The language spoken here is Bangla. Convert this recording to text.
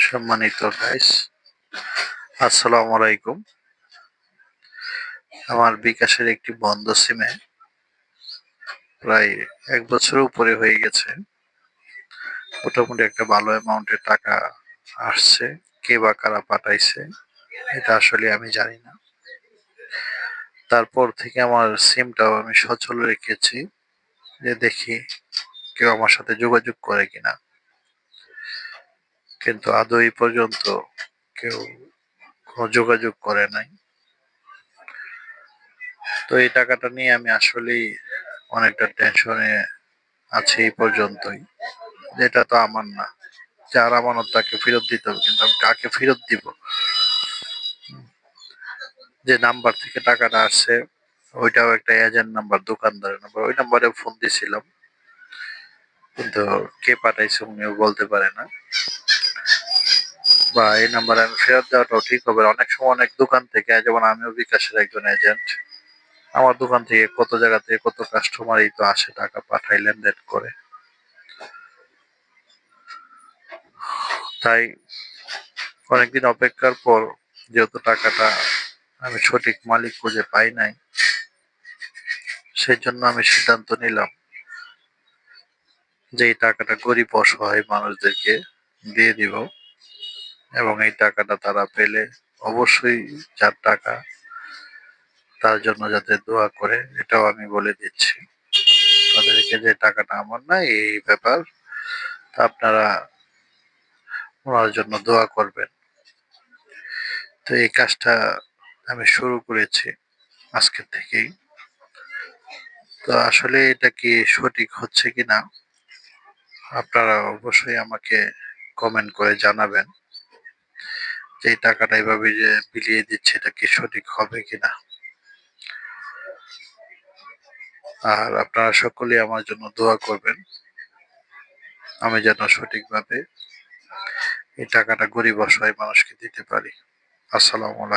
সম্মানিত গাইস, আসসালামু আলাইকুম। আমার বিকাশের একটি বন্ধ সিমে প্রায় ১ বছরের উপরে হয়ে গেছে। মোটামুটি একটা ভালো অ্যামাউন্টের টাকা আসছে। কে বা কারা পাঠাইছে এটা আসলে আমি জানি না। তারপর থেকে আমার সিমটাও আমি সচল রেখেছি যে দেখি কেউ আমার সাথে যোগাযোগ করে কিনা। কিন্তু আদৌ এই পর্যন্ত কেউ কোনো যোগাযোগ করে নাই। তো এই টাকাটা নিয়ে আমি আসলেই অনেকটা টেনশনে আছি এই পর্যন্তই। এটা তো আমার না। যার আমানত তাকে ফেরত দিতে হবে। কিন্তু আমি কাকে ফেরত দিব? যে নাম্বার থেকে টাকাটা আসছে ওইটাও একটা এজেন্ট নাম্বার, দোকানদারের নাম্বার। ওই নাম্বারে ফোন দিছিলাম। কিন্তু কে পাঠাইছে উনিও বলতে পারে না। বা এই নাম্বারে আমি ফেরত দেওয়াটাও ঠিক হবে না। অনেক সময় অনেক দোকান থেকে, যেমন আমিও বিকাশের একজন এজেন্ট। আমার দোকান থেকে কত জায়গা থেকে কত কাস্টমারই তো আসে টাকা পাঠায়, লেনদেন করে। তাই অনেকদিন অপেক্ষার পর যেহেতু টাকাটা আমি সঠিক মালিক খুঁজে পাই নাই, সেই জন্য আমি সিদ্ধান্ত নিলাম যে এই টাকাটা গরিব অসহায় মানুষদেরকে দিয়ে দিব, এবং এই টাকাটা তারা পেলে অবশ্যই যার টাকা তার জন্য যাতে দোয়া করে, এটাও আমি বলে দিচ্ছি তাদেরকে যে টাকাটা আমার না, এই ব্যাপার, আপনারা ওনার জন্য দোয়া করবেন। তো এই কাজটা আমি শুরু করেছি আজকের থেকেই। তো আসলে এটা কি সঠিক হচ্ছে কিনা আপনারা অবশ্যই আমাকে কমেন্ট করে জানাবেন যে এই টাকাটা এভাবে যে বিলিয়ে দিচ্ছে এটা কি সঠিক হবে কিনা। আর আপনারা সকলেই আমার জন্য দোয়া করবেন, আমি যেন সঠিকভাবে এই টাকাটা গরিব অসহায় মানুষকে দিতে পারি। আসসালামু আলাইকুম।